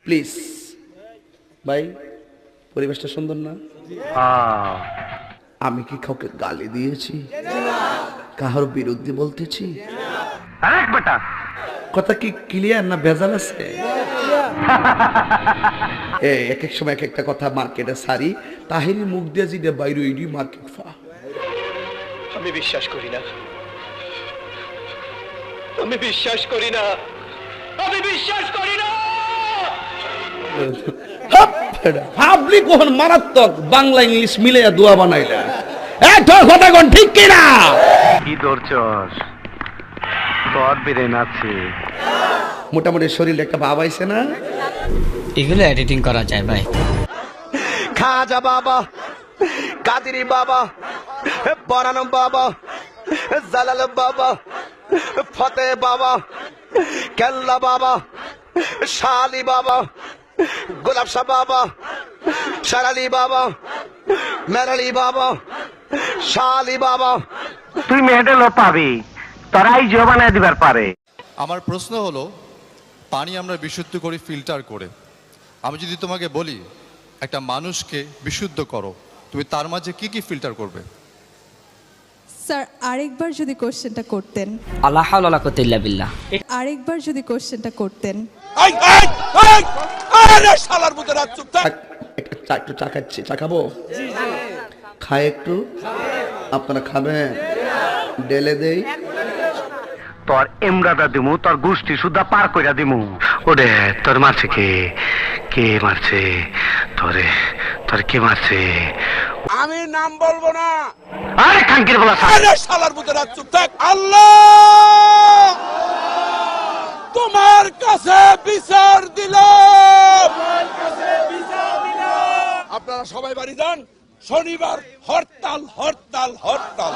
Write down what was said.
Please ভাই, পরিবেশটা সুন্দর না? আমি কি কাউকে গালি দিয়েছি, কাহার বিরুদ্ধে বলতেছি? কথা কি ক্লিয়ার না ভেজাল আছে? এক এক সময় এক একটা কথা মার্কেটে সারি, তাহিরি মুখ দিয়ে যেটা বাইরে ওইডি মার্কেট ফা। আমি বিশ্বাস করি না, আমি বিশ্বাস করি না, আমি বিশ্বাস করি না। পাবলিক ওহন মারাত্মক বাংলা ইংলিশ মিলে দোয়া বানাইলা। তোর কথা কোন ঠিক কিনা? কি ধরছস? তোর বিরেন আছে, মোটামুটি শরীরে একটা ভাব আইছে না? এগুলো এডিটিং করা যায় ভাই। খাজা বাবা, কাদিরি বাবা, বরানম বাবা, জালাল বাবা, ফতে বাবা, কেল্লা বাবা, শালি বাবা, গোলাপ শাহ বাবা, শারালি বাবা, মেরালি বাবা, শালি বাবা। তুই মেডেলও পাবি, তোরাই জবানায় দিবার পারে। আমার প্রশ্ন হলো, পানি আমরা বিশুদ্ধ করি ফিল্টার করে। আমি যদি তোমাকে বলি একটা মানুষকে বিশুদ্ধ করো, তুমি তার মাঝে কি কি ফিল্টার করবে? স্যার আরেকবার যদি কোশ্চেনটা করতেন। আল্লাহ হাওলা ওয়ালা কুওয়াতা ইল্লা বিল্লাহ। আরেকবার যদি কোশ্চেনটা করতেন। আরে শালার মতো রাত চুপ থাক। একটু চা খাচ্ছি, চা খাবো? খায় একটু, আপনারা খাবেন? ডেলে দেই। তোর এমরাদা দিমু, তোর গোষ্ঠী সুদ্ধা পার কইরা দিমু। ওরে তোর মারছে কে? কে মারছে তোরে? তোর কে মারছে? আমি নাম বলবো না। আরে খাঙ্কির বলা আরে শালার মতো রাত চুপ থাক। আল্লাহ তোমার কাছে বিচার দিলাম। আপনারা সবাই বাড়ি যান, শনিবার হরতাল হরতাল হরতাল।